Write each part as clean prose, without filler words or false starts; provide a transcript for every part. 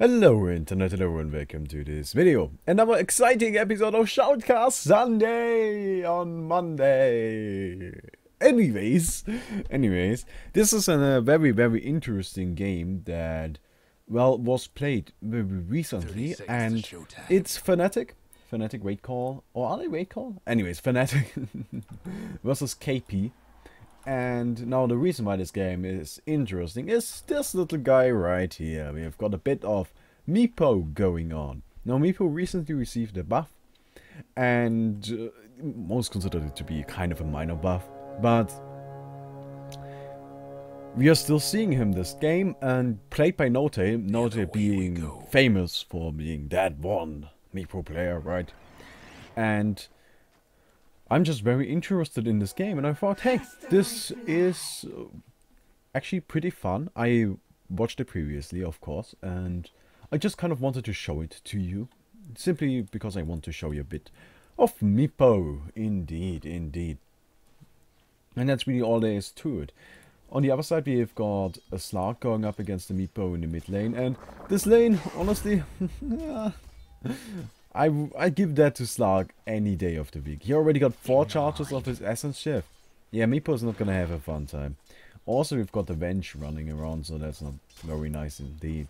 Hello internet, hello and welcome to this video. Another exciting episode of Shoutcast Sunday on Monday. Anyways, this is a very interesting game that, well, was played very recently, and it's FNATIC Wait Call, or are they Wait Call? Anyways, FNATIC versus KP. And now the reason why this game is interesting is this little guy right here. We have got a bit of Meepo going on. Now Meepo recently received a buff, and most consider it to be kind of a minor buff, but we are still seeing him this game, and played by N0tail. N0tail being famous for being that one Meepo player, right? And I'm just very interested in this game, and I thought, hey, this is actually pretty fun. I watched it previously, of course, and I just kind of wanted to show it to you, simply because I want to show you a bit of Meepo. Indeed. And that's really all there is to it. On the other side, we have got a Slark going up against the Meepo in the mid lane, and this lane, honestly, I give that to Slark any day of the week. He already got 4 charges of his Essence Shift. Yeah, Meepo's not gonna have a fun time. Also, we've got the Venge running around, so that's not very nice indeed.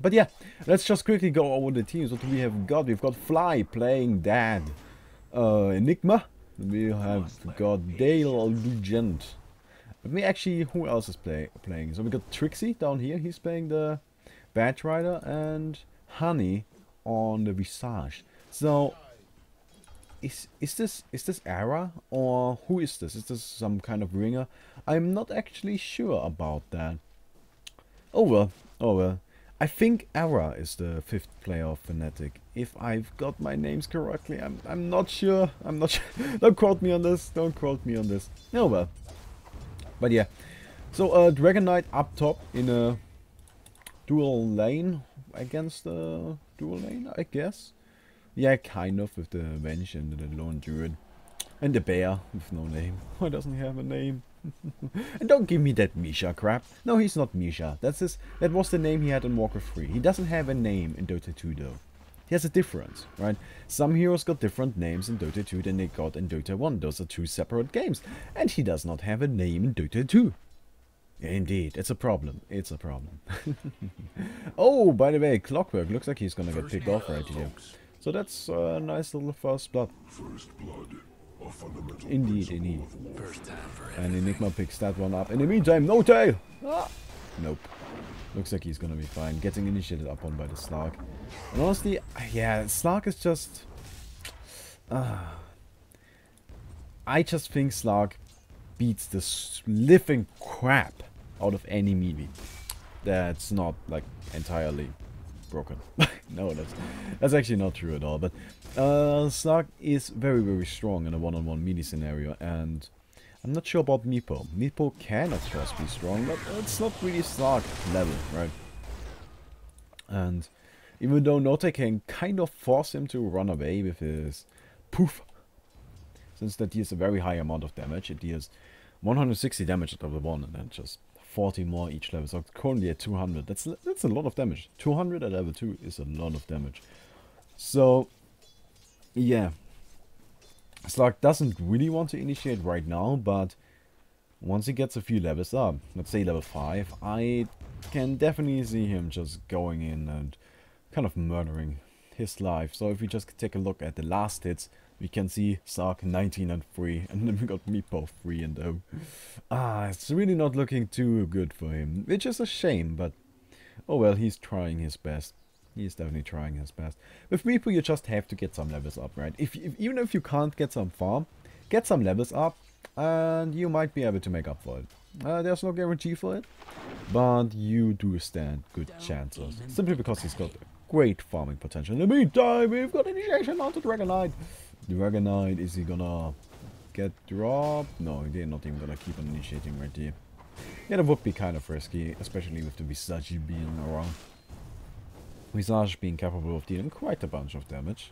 But yeah, let's just quickly go over the teams. What do we have got? We've got Fly playing Dad. Enigma. We have got Dale Legend. Let me actually, who else is playing? So we got Trixie down here. He's playing the Badge Rider, and Honey on the Visage. So is this Era, or who is this? Is this some kind of ringer? I'm not actually sure about that. Oh well. I think Era is the 5th player of FNATIC, if I've got my names correctly. I'm not sure. Don't quote me on this. Oh well. But yeah. So Dragon Knight up top in a dual lane against the dual lane, I guess. Yeah, kind of, with the Venge and the Lone Druid. And the Bear with no name. Why doesn't he have a name? And don't give me that Misha crap. No, he's not Misha. That was the name he had in Warcraft 3. He doesn't have a name in Dota 2 though. He has a difference, right? Some heroes got different names in Dota 2 than they got in Dota 1. Those are 2 separate games. And he does not have a name in Dota 2. Indeed, it's a problem. Oh, by the way, Clockwork looks like he's gonna get picked off right here. So that's a nice little first blood. Indeed. And Enigma picks that one up. In the meantime, N0tail! Nope. Looks like he's gonna be fine. Getting initiated upon by the Slark. And honestly, yeah, Slark is just... I just think Slark beats the living crap out of any melee that's not like entirely broken. No, that's actually not true at all. But Slark is very strong in a one-on-one melee scenario, and I'm not sure about Meepo. Meepo can of course be strong, but it's not really Slark level, right? And even though N0tail can kind of force him to run away with his poof, since that deals a very high amount of damage. It deals 160 damage at level 1 and then just 40 more each level. So currently at 200. That's a lot of damage. 200 at level 2 is a lot of damage. So yeah, Slark doesn't really want to initiate right now, but once he gets a few levels up, let's say level 5, I can definitely see him just going in and kind of murdering his life. So if we just take a look at the last hits, we can see Slark 19 and 3, and then we got Meepo 3 and 0. It's really not looking too good for him, which is a shame, but oh well, he's trying his best. He's definitely trying his best. With Meepo, you just have to get some levels up, right? Even if you can't get some farm, get some levels up, and you might be able to make up for it. There's no guarantee for it, but you do stand good chances, simply because he's got great farming potential. In the meantime, we've got initiation onto Dragon Knight. Dragon Knight, is he gonna get dropped? No, they're not even gonna keep on initiating right here. Yeah, that would be kind of risky, especially with the Visage being around. Visage being capable of dealing quite a bunch of damage.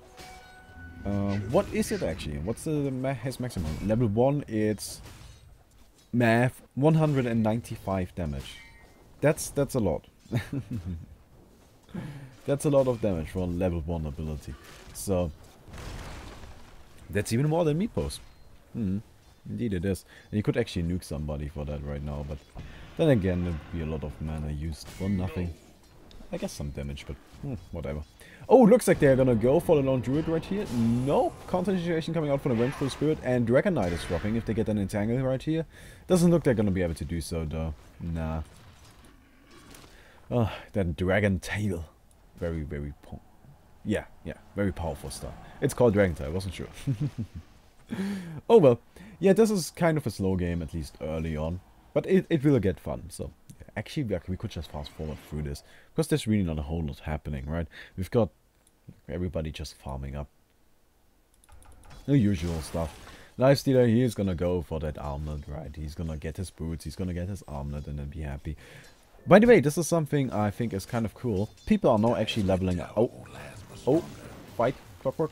What is it actually? What's his maximum? Level 1, it's math 195 damage. That's a lot. That's a lot of damage for a level 1 ability. So, that's even more than Meepo's. Indeed it is. And you could actually nuke somebody for that right now, but then again, there would be a lot of mana used for nothing. I guess some damage, but whatever. Oh, looks like they're gonna go for the Lone Druid right here. No, counter situation coming out for the Vengeful Spirit, and Dragon Knight is dropping if they get an Entangle right here. Doesn't look they're gonna be able to do so though. Nah. Oh, that Dragon Tail. Very, very very powerful stuff. It's called Dragon Tail, I wasn't sure. Oh well. Yeah, this is kind of a slow game, at least early on. But it will get fun, so... Actually, we could just fast forward through this. Because there's really not a whole lot happening, right? We've got everybody just farming up. The usual stuff. Lifestealer, he is gonna go for that armlet, right? He's gonna get his boots, he's gonna get his armlet, and then be happy. By the way, this is something I think is kind of cool. People are now actually leveling up. Oh, fight, Clockwork.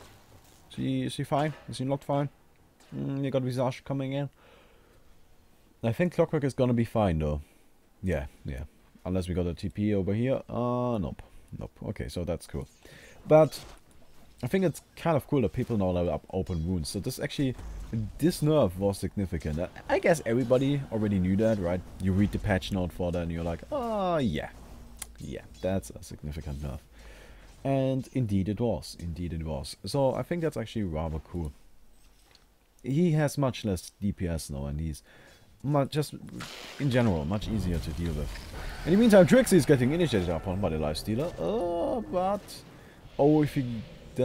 Is she fine? Is she not fine? You got Visage coming in. I think Clockwork is gonna be fine, though. Yeah. Unless we got a TP over here. Nope. Okay, so that's cool. But I think it's kind of cool that people now level up open wounds. So this actually, this nerf was significant. I guess everybody already knew that, right? You read the patch note for that and you're like, oh yeah, that's a significant nerf. And indeed it was. So I think that's actually rather cool. He has much less DPS now, and he's just in general much easier to deal with. In the meantime, Trixie is getting initiated upon by the Lifestealer. If he...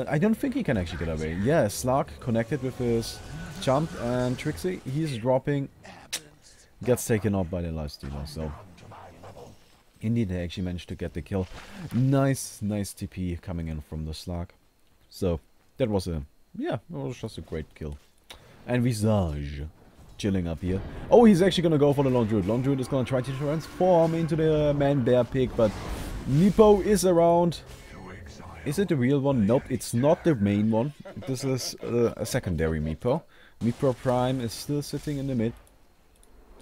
I don't think he can actually get away. Yeah, Slark connected with his jump, and Trixie, he's dropping, gets taken out by the Lifestealer. So, indeed, they actually managed to get the kill. Nice TP coming in from the Slark. So, that was a... Yeah, it was just a great kill. And Visage chilling up here. Oh, he's actually gonna go for the Lone Druid. Lone Druid is gonna try to transform into the Man-Bear Pig, but Meepo is around. Is it the real one? Nope, it's not the main one. This is a secondary Meepo. Meepo Prime is still sitting in the mid.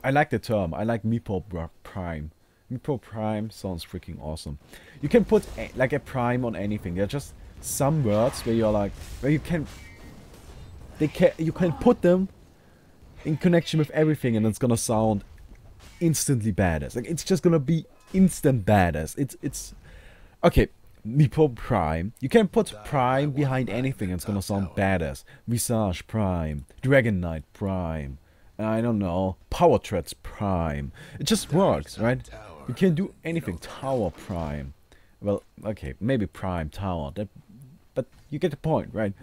I like the term. I like Meepo Prime. Meepo Prime sounds freaking awesome. You can put like a prime on anything. There are just some words where you're like, where you can put them in connection with everything, and it's gonna sound instantly badass. Like, it's just gonna be instant badass. It's okay. Meepo Prime. You can put Prime behind anything, and it's gonna sound badass. Visage Prime, Dragon Knight Prime, I don't know, Power Treads Prime. It just works, right? You can do anything. Tower Prime. Well, okay, maybe Prime Tower. But you get the point, right?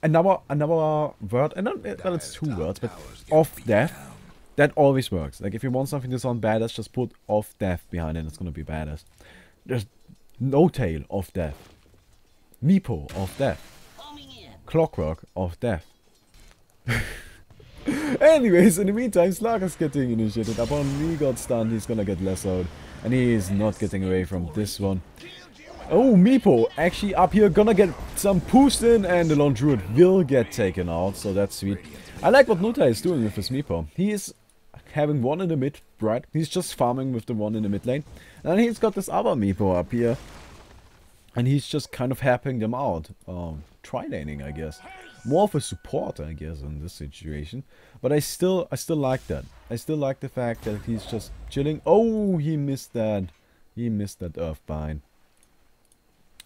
Another word, and well, it's two words, but off death, that always works. Like, if you want something to sound badass, just put off death behind it, it's gonna be badass. There's N0tail of death, Meepo of death, Clockwork of death. Anyways, in the meantime, Slark is getting initiated. Upon he got stunned, he's gonna get lassoed, and he is not getting away from this one. Oh, Meepo actually up here gonna get some boost in, and the Lone Druid will get taken out, so that's sweet. I like what N0tail is doing with his Meepo. He is having one in the mid, right? He's just farming with the one in the mid lane. And he's got this other Meepo up here. And he's just kind of helping them out. Tri-laning, I guess. More of a support, I guess, in this situation. But I still like that. I still like the fact that he's just chilling. Oh, he missed that. He missed that Earthbind.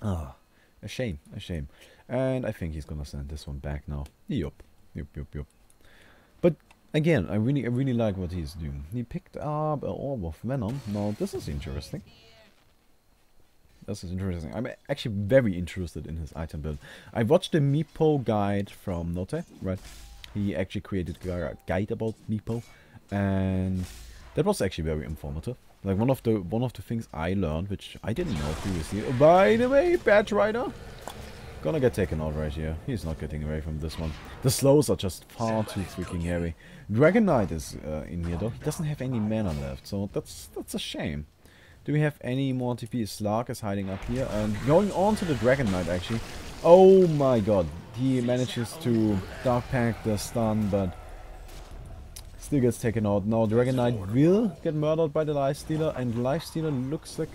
Ah, a shame, a shame. And I think he's gonna send this one back now. Yup. But again, I really like what he's doing. He picked up an Orb of Venom. Now, this is interesting. This is interesting. I'm actually very interested in his item build. I watched the Meepo guide from N0tail, right? He actually created a guide about Meepo, and that was actually very informative. Like, one of the things I learned, which I didn't know previously. Oh, by the way, Badge Rider gonna get taken out right here. He's not getting away from this one. The slows are just far too freaking heavy. Dragon Knight is in here though. He doesn't have any mana left, so that's a shame. Do we have any more TP? Slark is hiding up here, and going on to the Dragon Knight actually. Oh my god, he manages to Dark Pact the stun, but still gets taken out. Now Dragon Knight will get murdered by the Lifestealer, and Lifestealer looks like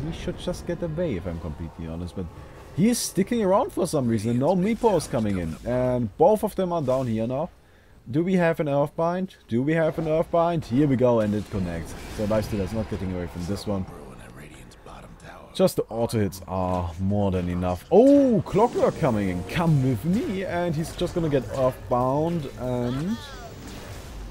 he should just get away, if I'm completely honest. But he is sticking around for some reason. No Meepo is coming in. And both of them are down here now. Do we have an Earthbind? Do we have an Earthbind? Here we go, and it connects. So Lifestealer is not getting away from this one. Just the auto hits are more than enough. Oh, Clockwork coming in. Come with me. And he's just gonna get Earthbound. And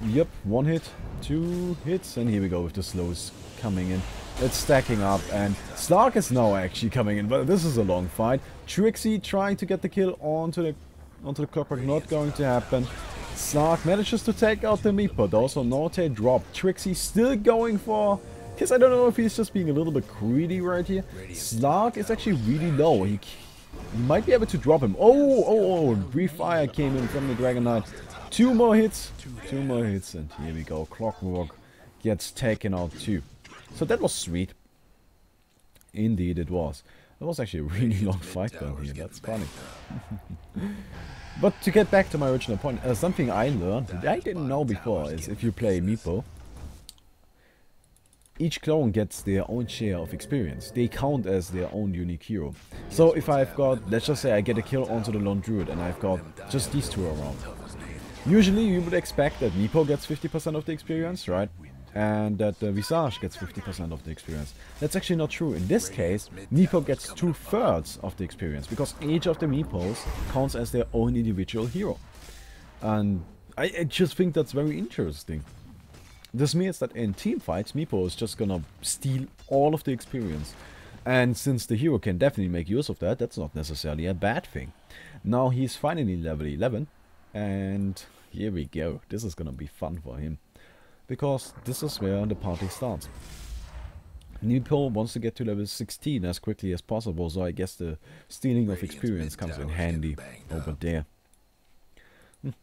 yep, 1 hit, 2 hits. And here we go with the slows coming in. It's stacking up. And Slark is now actually coming in. But this is a long fight. Trixie trying to get the kill onto the Clockwork. Not going to happen. Slark manages to take out the Meepo though. So N0tail dropped. Trixie still going for... I don't know if he's just being a little bit greedy right here. Slark is actually really low. He might be able to drop him. Oh, Brief Fire came in from the Dragon Knight. 2 more hits. 2 more hits. And here we go. Clockwork gets taken out too. So that was sweet. Indeed it was. That was actually a really long fight down here. That's funny. But to get back to my original point, something I learned that I didn't know before is if you play Meepo, each clone gets their own share of experience. They count as their own unique hero. So if I've got, let's just say I get a kill onto the Lone Druid and I've got just these 2 around. Usually you would expect that Meepo gets 50% of the experience, right? And that Visage gets 50% of the experience. That's actually not true. In this case, Meepo gets 2/3 of the experience because each of the Meepos counts as their own individual hero. And I just think that's very interesting. This means that in team fights, Meepo is just gonna steal all of the experience. And since the hero can definitely make use of that, that's not necessarily a bad thing. Now he's finally level 11. And here we go. This is gonna be fun for him. Because this is where the party starts. Meepo wants to get to level 16 as quickly as possible. So I guess the stealing of experience comes in handy over there.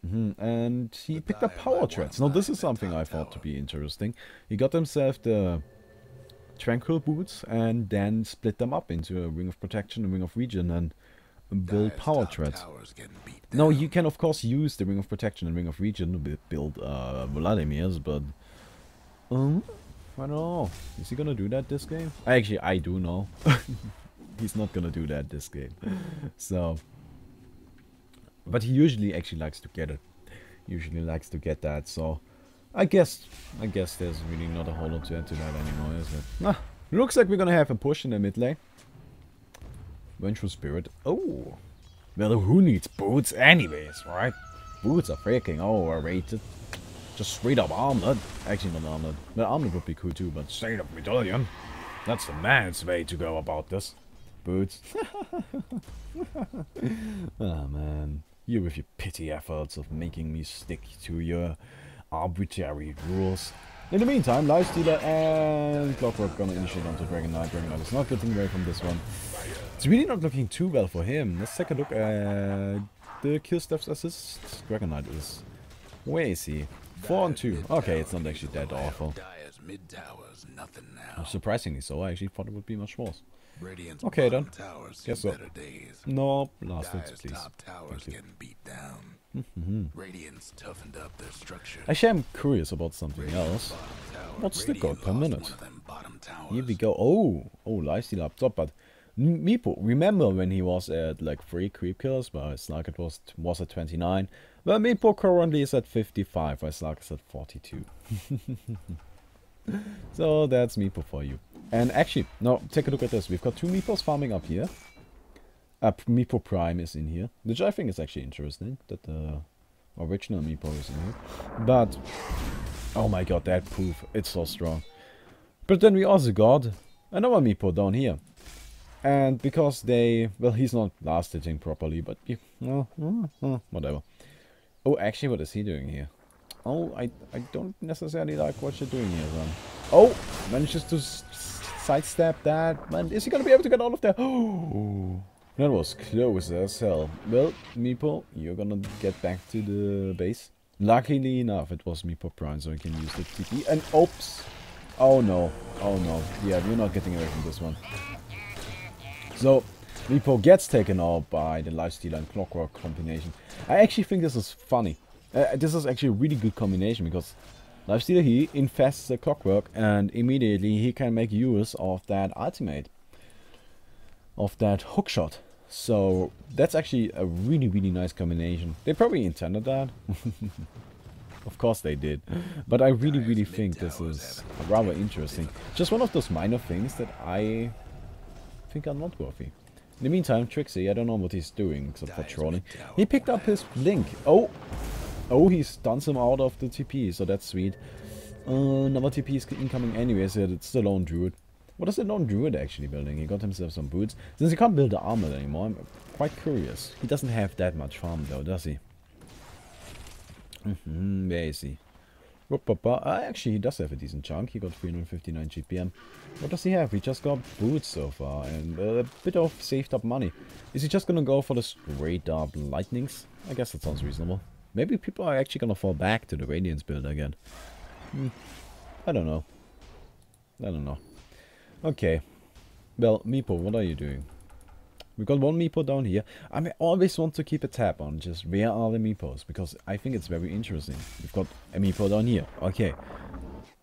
And he picked up Power Treads. Now this is something I thought to be interesting. He got himself the Tranquil Boots and then split them up into a Ring of Protection and Ring of Regen and build Power Treads. Now you can of course use the Ring of Protection and Ring of Regen to build Vladimir's, but I don't know. Is he gonna do that this game? Actually, I do know. He's not gonna do that this game. So... But he usually actually likes to get it. Usually likes to get that, so... I guess there's really not a whole lot to add to that anymore, is it? Looks like we're gonna have a push in the mid lane. Vengeful Spirit. Oh! Well, who needs boots anyways, right? Boots are freaking overrated. Just straight up armored. Actually not armored. Well, armored would be cool too, but straight up medallion. That's the man's way to go about this. Boots. Oh man. You with your petty efforts of making me stick to your arbitrary rules. In the meantime, Lifestealer and Clockwork gonna initiate onto Dragon Knight. Dragon Knight is not getting away from this one. It's really not looking too well for him. Let's take a look at the kill steps assist. Dragon Knight is... Where is he? 4 and 2. Okay, it's not actually that awful. Surprisingly so, I actually thought it would be much worse. Okay then, guess so. No, last hits please. Actually, I'm curious about something else. What's the gold per minute? Here we go. Oh, Lifestealer up top, but Meepo, remember when he was at like 3 creep kills, but Slark was at 29. Well, Meepo currently is at 55, while Slark is at 42. So that's Meepo for you. And actually, now take a look at this. We've got 2 Meepos farming up here. Meepo Prime is in here, which I think is actually interesting, that the original Meepo is in here. But, oh my god, that proof, it's so strong. But then we also got another Meepo down here. And because they, well, he's not last hitting properly, but, whatever. Oh, actually, what is he doing here? Oh, I don't necessarily like what you're doing here, son. Oh, manages to sidestep that. Man, is he gonna be able to get all of that? Oh, that was close as hell. Well, Meepo, you're gonna get back to the base. Luckily enough, it was Meepo Prime, so we can use the TP. And oops. Oh no. Oh no. Yeah, we're not getting away from this one. So, Meepo gets taken out by the Lifestealer and Clockwork combination. I actually think this is funny. This is actually a really good combination because Lifestealer, he infests the clockwork, and immediately he can make use of that ultimate, of that hookshot. So that's actually a really, really nice combination. They probably intended that. Of course they did. But I really, really think this is rather interesting. Just one of those minor things that I think are noteworthy. In the meantime, Trixie, I don't know what he's doing except for trolling. He picked up his Blink. Oh! Oh, he stuns him out of the TP, so that's sweet. Another TP is incoming anyways, it's the Lone Druid. What is the Lone Druid actually building? He got himself some boots. Since he can't build the armor anymore, I'm quite curious. He doesn't have that much farm though, does he? Where is he? Actually, he does have a decent chunk. He got 359 GPM. What does he have? He just got boots so far and a bit of saved up money. Is he just gonna go for the straight up lightnings? I guess that sounds reasonable. Maybe people are actually gonna fall back to the Radiance build again. I don't know. I don't know. Okay. Well, Meepo, what are you doing? We've got one Meepo down here. I mean, always want to keep a tab on just where are the Meepos, because I think it's very interesting. We've got a Meepo down here. Okay.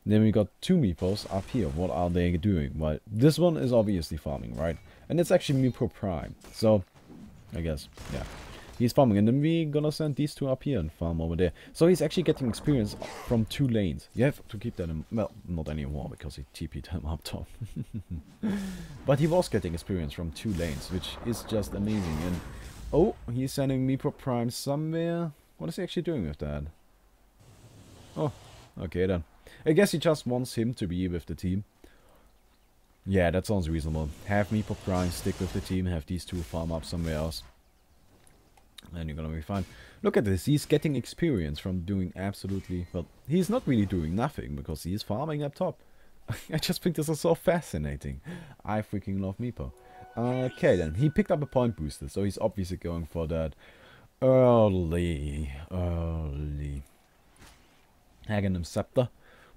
Then we got two Meepos up here. What are they doing? Well, this one is obviously farming, right? And it's actually Meepo Prime. So, I guess, yeah. He's farming, and then we're gonna send these two up here and farm over there. So he's actually getting experience from 2 lanes. You have to keep that in, well, not anymore because he TP'd him up top. But he was getting experience from 2 lanes, which is just amazing. And oh, he's sending Meepo Prime somewhere. What is he actually doing with that? Oh, okay then. I guess he just wants him to be with the team. Yeah, that sounds reasonable. Have Meepo Prime stick with the team, have these two farm up somewhere else. And you're gonna be fine. Look at this, he's getting experience from doing absolutely, well, he's not really doing nothing because he's farming up top. I just think this is so fascinating. I freaking love Meepo. Okay then, he picked up a point booster, so he's obviously going for that early Aghanim Scepter,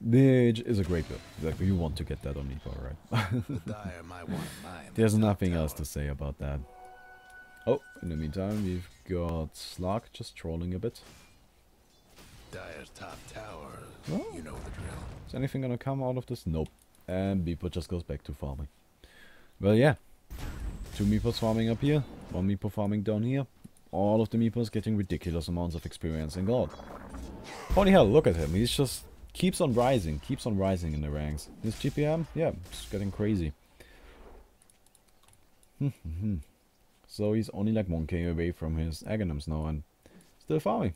which is a great build. Like, you want to get that on Meepo, right? There's nothing else to say about that. Oh, in the meantime, we've got Slug just trolling a bit. Dire's top tower, Oh. you know the drill. Is anything gonna come out of this? Nope. And Meepo just goes back to farming. Well, yeah. 2 Meepos farming up here, 1 Meepo farming down here. All of the Meepos getting ridiculous amounts of experience and gold. Holy hell, look at him. He's just keeps on rising in the ranks. His GPM, yeah, it's getting crazy. So he's only like 1k away from his Aghanims now and still farming.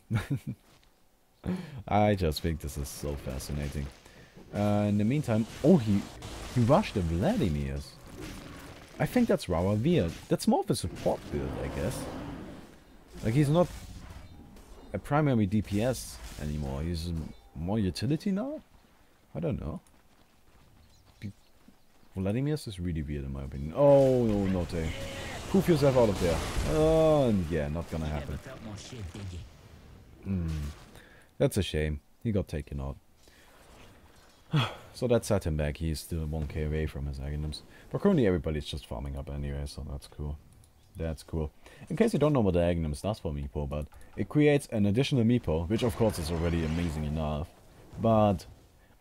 I just think this is so fascinating. In the meantime, oh, he rushed the Vladimirs. I think that's rather weird. That's more of a support build, I guess. Like, he's not a primary DPS anymore. He's more utility now? I don't know. Vladimirs is really weird in my opinion. Oh, no, N0tail. Poof yourself out of there. Yeah, not gonna happen. That's a shame. He got taken out. So that set him back. He's still 1k away from his Aghanims. But currently everybody's just farming up anyway, so that's cool. That's cool. In case you don't know what the Aghanims does for Meepo, but it creates an additional Meepo, which of course is already amazing enough. But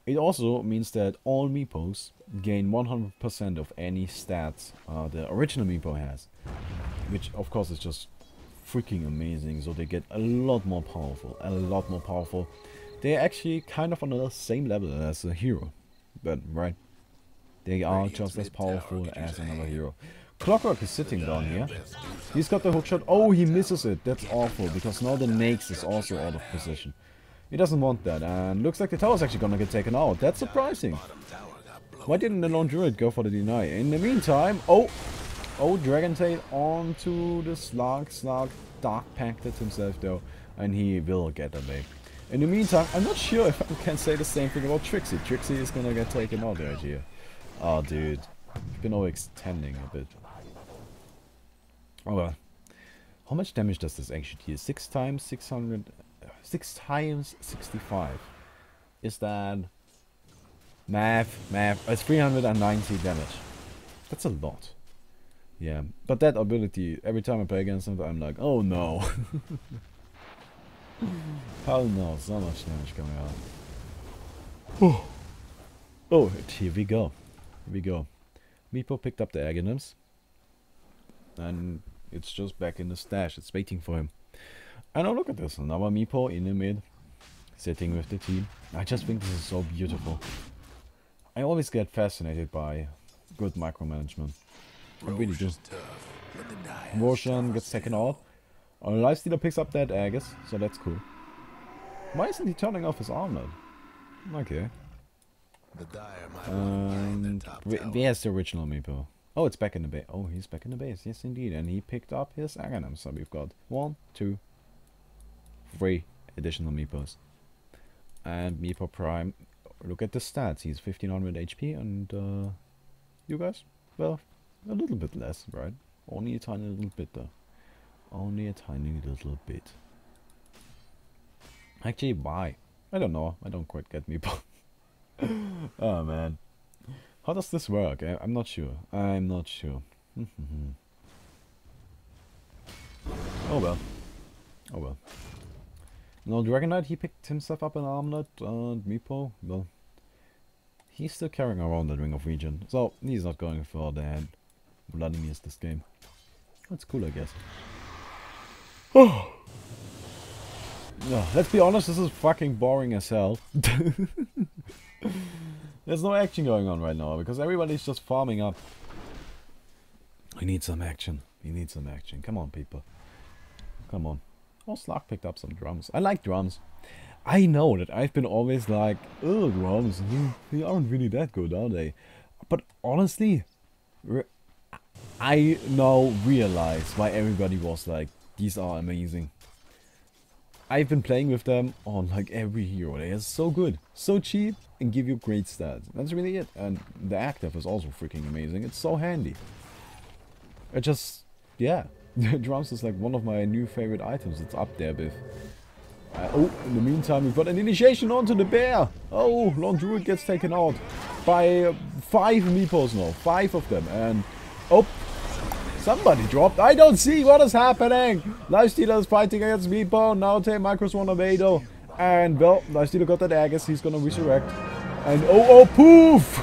it also means that all Meepos gain 100% of any stats the original Meepo has. Which of course is just freaking amazing, so they get a lot more powerful. They're actually kind of on the same level as a hero, but right, they are just as powerful as another hero. Clockwork is sitting down here. He's got the hookshot. Oh, he misses it. That's awful, because now the Nax is also out of position. He doesn't want that, and looks like the tower's actually gonna get taken out. That's surprising. Why didn't the Lone Druid go for the deny? In the meantime, oh, N0tail onto the Slug. Slug dark packed himself though, and he will get away. In the meantime, I'm not sure if I can say the same thing about Trixie. Trixie is gonna get taken out right here. Oh, dude. You've been overextending a bit. Oh well. How much damage does this actually deal? 6 times 600... 6 times 65. Is that... Math. It's 390 damage. That's a lot. Yeah. But that ability, every time I play against him, I'm like, oh no. Hell no, so much damage coming out. Oh, oh, here we go. Here we go. Meepo picked up the Aghanims. And it's just back in the stash. It's waiting for him. And now look at this. Another Meepo in the mid. Sitting with the team. I just think this is so beautiful. I always get fascinated by good micromanagement. I really do. Roshan gets taken out. Lifestealer picks up that Aegis, so that's cool. Why isn't he turning off his armlet? Okay. Where's the original Meepo? Oh, it's back in the base. Oh, he's back in the base. Yes, indeed. And he picked up his Aghanim. So we've got 1, 2, 3 additional Meepos. And Meepo Prime, look at the stats. He's 1500 HP and you guys? Well, a little bit less, right? Only a tiny little bit though. Only a tiny little bit. Actually, why? I don't know. I don't quite get Meepo. Oh man. How does this work? I'm not sure. I'm not sure. Oh well. Oh well. No, Dragon Knight, he picked himself up an armlet, and Meepo, well, he's still carrying around the Ring of Region, so he's not going for the Vladimir this game. That's cool, I guess. Oh. Yeah, let's be honest, this is fucking boring as hell. There's no action going on right now, because everybody's just farming up. We need some action. We need some action. Come on, people. Come on. Oh, Slug picked up some drums. I like drums. I know that I've been always like, oh, drums, they aren't really that good, are they? But honestly, I now realize why everybody was like, these are amazing. I've been playing with them on like every hero. They are so good, so cheap, and give you great stats. That's really it. And the active is also freaking amazing. It's so handy. It just, yeah. Drums is like one of my new favorite items. It's up there with... oh, in the meantime, we've got an initiation onto the bear. Oh, Lone Druid gets taken out by 5 Meepos now. 5 of them. And, oh, somebody dropped. I don't see what is happening. Lifestealer is fighting against Meepo. N0tail, Micros 1 of Ado. And, well, Lifestealer got that Aegis. He's gonna resurrect. And, oh, poof!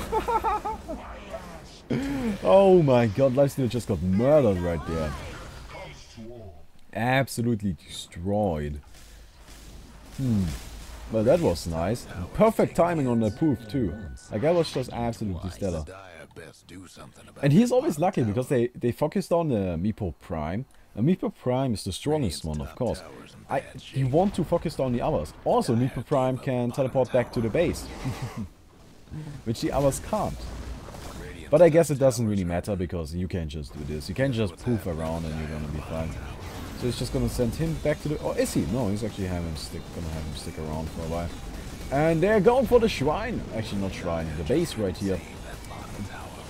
Oh my god, Lifestealer just got murdered right there. Absolutely destroyed. Well, that was nice. Perfect timing on the poof too. Like, that was just absolutely stellar. And he's always lucky because they focused on the Meepo Prime. And Meepo Prime is the strongest one, of course. You want to focus on the others. Also, Meepo Prime can teleport back to the base. Which the others can't. But I guess it doesn't really matter because you can just do this. You can just poof around and you're gonna be fine. So it's just gonna send him back to the... Oh, is he? No, he's actually gonna have him stick around for a while. And they're going for the shrine. Actually, not shrine. The base right here.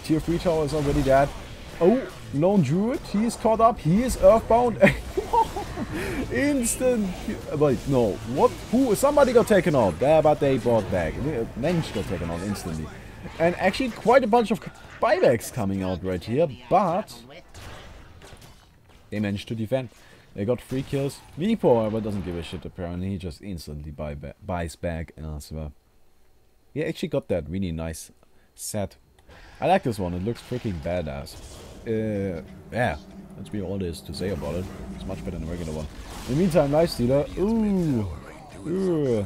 Tier 3 tower is already dead. Oh, Lone Druid. He is caught up. He is earthbound. Instant... Wait, no. What? Who? Somebody got taken out. Yeah, but they brought back. Mensch got taken out instantly. And actually quite a bunch of buybacks coming out right here. But... they managed to defend. They got 3 kills. Meepo, but doesn't give a shit apparently. He just instantly buys back as well. He actually got that really nice set. I like this one. It looks freaking badass. Yeah. That's really all there is to say about it. It's much better than the regular one. In the meantime, Lifestealer. Ooh.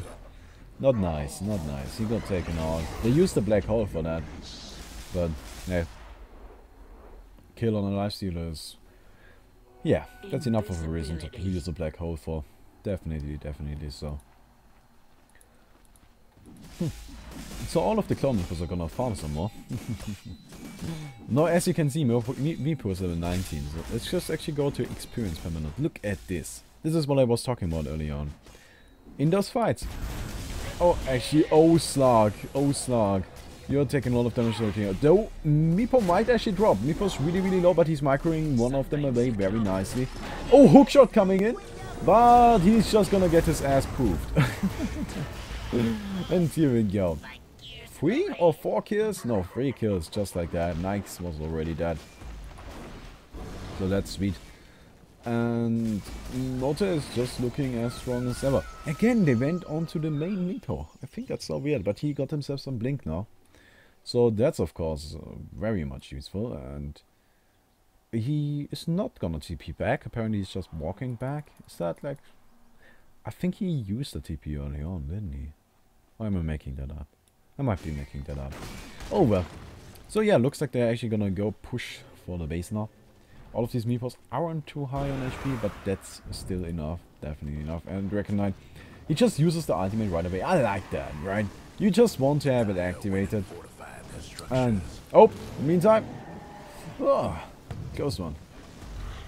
Not nice. Not nice. He got taken out. They used the black hole for that. But, yeah. Kill on a Lifestealer is... yeah, that's enough of a reason to use the black hole for. Definitely so. So all of the clone Meepos are gonna farm some more. Now, as you can see, Meepo is level 19, so let's just actually go to experience per minute. Look at this. This is what I was talking about earlier on. In those fights. Oh, actually, oh Slug. You're taking a lot of damage here. Though, Meepo might actually drop. Meepo's really low, but he's microing one of them away very nicely. Oh, hookshot coming in. But he's just gonna get his ass poofed. And here we go. 3 or 4 kills? No, 3 kills, just like that. Nikes was already dead. So that's sweet. And N0tail is just looking as strong as ever. Again, they went on to the main Meepo. I think that's so weird, but he got himself some blink now. So that's of course very much useful, and he is not gonna TP back. Apparently he's just walking back. Is that like... I think he used the TP early on, didn't he? Or am I making that up? I might be making that up. Oh well. So yeah, looks like they're actually gonna go push for the base now. All of these Meepos aren't too high on HP, but that's still enough. Definitely enough. And Aghanim, he just uses the ultimate right away. I like that, right? You just want to have it activated. And, oh, meantime. Oh, close one.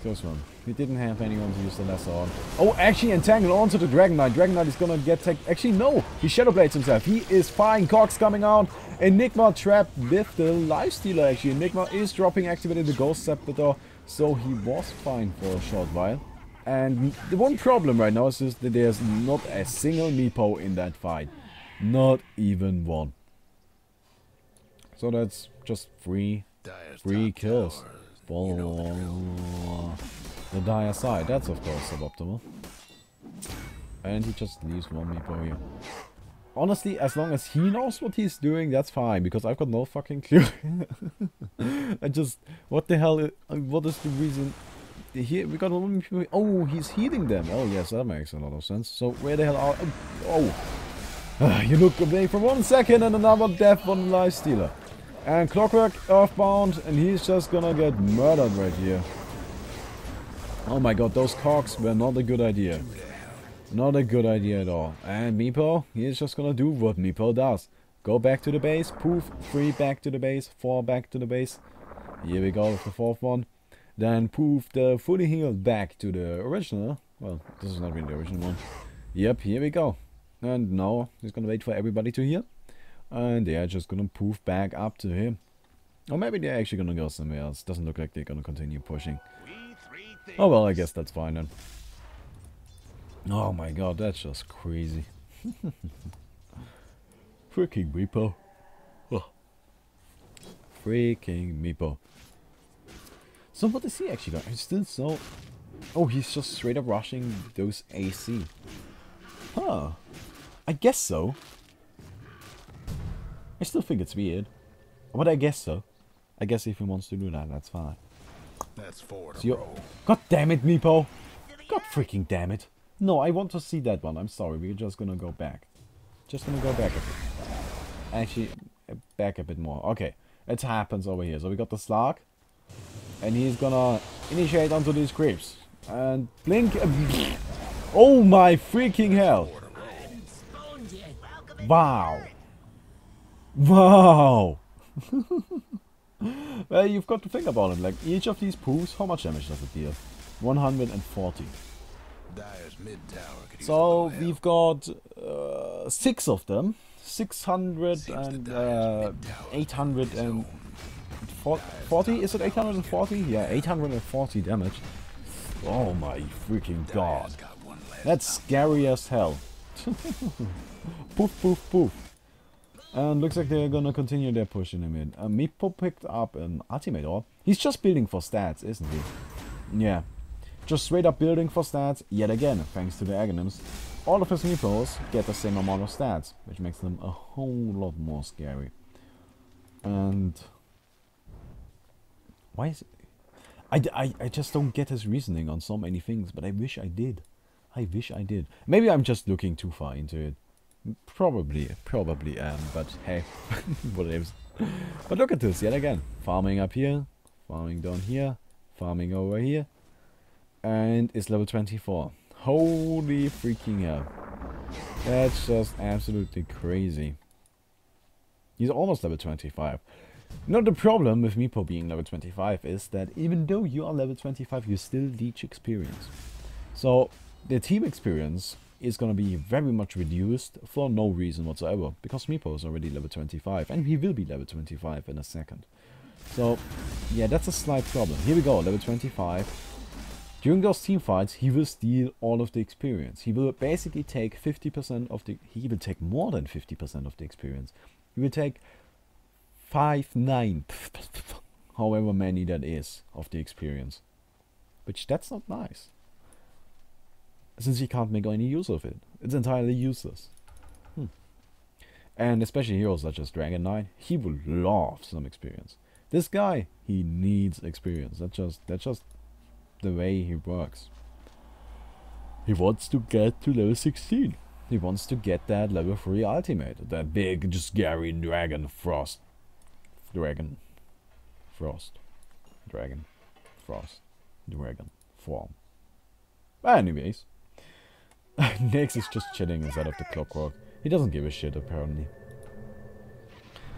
Close one. We didn't have anyone to use the lesser on. Oh, actually entangled onto the Dragon Knight. Dragon Knight is gonna get tech. Actually, no. He Shadow Blades himself. He is fine. Cogs coming out. Enigma trapped with the Lifestealer, actually. Enigma is dropping, activated the Ghost Scepter. So he was fine for a short while. And the one problem right now is just that there's not a single Meepo in that fight. Not even one. So that's just three kills for the dire side. That's of course suboptimal. And he just leaves one Meepo here. Honestly, as long as he knows what he's doing, that's fine, because I've got no fucking clue. I just... What the hell... what is the reason... Here, we got a lot of people... Oh, he's healing them. Oh, yes, that makes a lot of sense. So, where the hell are... Oh! You look away for 1 second and another death on the Lifestealer. And Clockwork Earthbound, and he's just gonna get murdered right here. Oh my god, those cogs were not a good idea. Not a good idea at all. And Meepo, he's just gonna do what Meepo does. Go back to the base, poof, 3 back to the base, 4 back to the base. Here we go with the 4th one. Then poof the fully healed back to the original. Well, this is not really the original one. Yep, here we go. And now he's gonna wait for everybody to heal. And they are just gonna poof back up to him. Or maybe they're actually gonna go somewhere else. Doesn't look like they're gonna continue pushing. Oh well, I guess that's fine then. Oh my god, that's just crazy. Freaking Meepo. Oh. Freaking Meepo. So what is he actually got? He's still so... Oh, he's just straight up rushing those AC. Huh. I guess so. I still think it's weird. But I guess so. I guess if he wants to do that, that's fine. That's 4 So God damn it, Meepo. God freaking damn it. No, I want to see that one. I'm sorry, we're just gonna go back. Just gonna go back a bit. Actually, back a bit more. Okay, it happens over here. So we got the Slug. And he's gonna initiate onto these creeps. And blink. Oh my freaking hell. Wow. Wow. Well, you've got to think about it. Like, each of these poofs, how much damage does it deal? 140. So we've got 6 of them, 600 and 840. Is it 840? Yeah, 840 damage. Oh my freaking god, that's scary as hell. Poof, poof, poof. And looks like they're gonna continue their push in the mid. Meepo picked up an ultimate orb. He's just building for stats, isn't he? Yeah. Just straight up building for stats, yet again, thanks to the Aghanims. All of his Meepos get the same amount of stats, which makes them a whole lot more scary. And... why is it... I just don't get his reasoning on so many things, but I wish I did. I wish I did. Maybe I'm just looking too far into it. Probably am, but hey, what it is. But look at this, yet again. Farming up here, farming down here, farming over here. And it's level 24. Holy freaking hell. That's just absolutely crazy. He's almost level 25. Now the problem with Meepo being level 25 is that even though you are level 25, you still leech experience. So the team experience is going to be very much reduced for no reason whatsoever, because Meepo is already level 25 and he will be level 25 in a second. So yeah, that's a slight problem. Here we go, level 25. During those team fights, he will steal all of the experience. He will basically take 50% of the... He will take more than 50% of the experience. He will take 5/9, however many that is, of the experience. Which, that's not nice. Since he can't make any use of it. It's entirely useless. And especially heroes such as Dragon Knight, he would love some experience. This guy, he needs experience. That's just the way he works. He wants to get to level 16. He wants to get that level 3 ultimate. That big, just scary dragon frost. Dragon form. Anyways. Next is just chilling inside of the clockwork. He doesn't give a shit, apparently.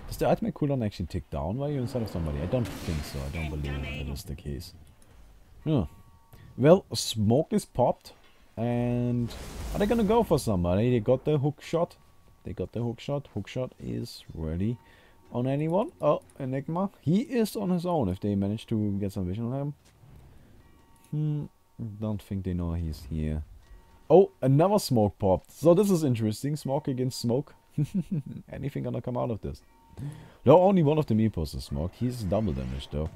Does the ultimate cooldown actually tick down while you're inside of somebody? I don't think so. I don't believe that is the case. Yeah. Well, smoke is popped. And are they gonna go for somebody? They got the hook shot. Hook shot is ready on anyone. Oh, Enigma. He is on his own if they manage to get some vision on him. Don't think they know he's here. Oh, another smoke popped. So this is interesting. Smoke against smoke. Anything gonna come out of this? No, only one of the Meepos is smoke. He's double damage though.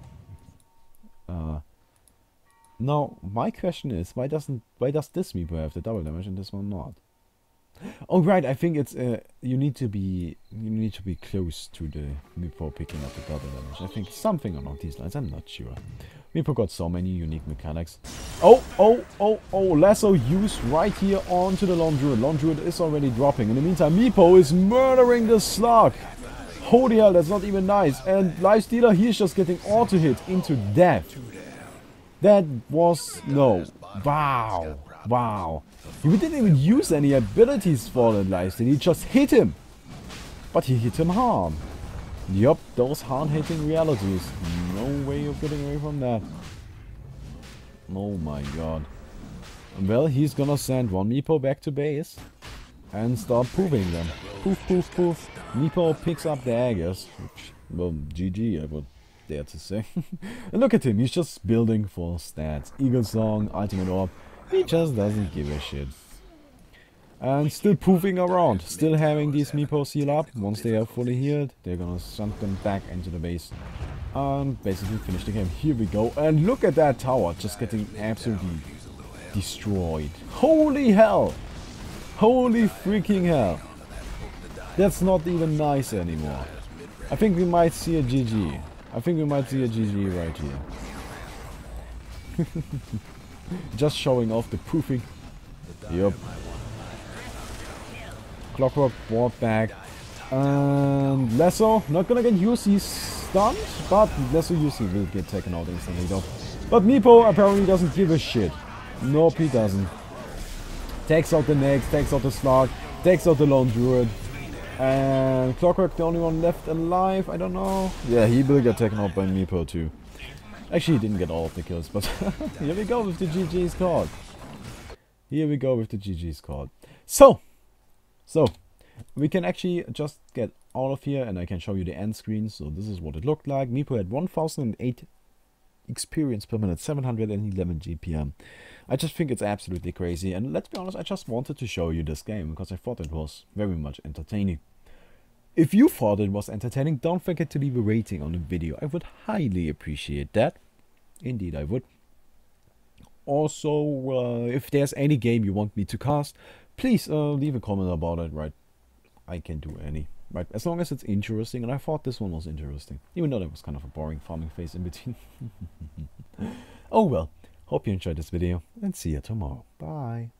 Now, my question is, why does this Meepo have the double damage and this one not? Oh right, I think it's you need to be close to the Meepo picking up the double damage. I think something along these lines. I'm not sure. Meepo got so many unique mechanics. Oh, lasso used right here onto the Lone Druid. Lone Druid is already dropping. In the meantime, Meepo is murdering the slug. Holy hell, that's not even nice. And Lifestealer, he's just getting auto-hit into death. That was... no. Wow. He didn't even use any abilities for that Lifestealer. He just hit him. But he hit him hard. Yup, those hard-hitting realities. No way of getting away from that. Oh my god. Well, he's gonna send one Meepo back to base. And start poofing them. Poof. Meepo picks up the daggers. Well, GG, I would dare to say. And look at him, he's just building for stats. Eagle Song, Ultimate Orb. He just doesn't give a shit. And still poofing around. Still having these Meepos heal up. Once they are fully healed, they're gonna send them back into the base. And basically finish the game. Here we go. And look at that tower just getting absolutely destroyed. Holy hell! Holy freaking hell. That's not even nice anymore. I think we might see a GG. I think we might see a GG right here. Just showing off the poofing. Yup. Clockwork brought back. And Lasso, not gonna get used, he's stunned. But Lasso usually will get taken out instantly though. But Meepo apparently doesn't give a shit. Nope, he doesn't. Takes out the Nex, takes out the Slug, takes out the Lone Druid. And Clockwork, the only one left alive, I don't know. Yeah, he will get taken out by Meepo too. Actually, he didn't get all of the kills, but here we go with the GG's card. So, we can actually just get out of here and I can show you the end screen. So this is what it looked like. Meepo had 1008 experience per minute, 711 GPM. I just think it's absolutely crazy, and let's be honest, I just wanted to show you this game because I thought it was very much entertaining. If you thought it was entertaining, don't forget to leave a rating on the video. I would highly appreciate that. Indeed, I would. Also, if there's any game you want me to cast, please leave a comment about it, right? I can do any, right? As long as it's interesting, and I thought this one was interesting. Even though there was kind of a boring farming phase in between. Oh well. Hope you enjoyed this video, and see you tomorrow. Bye.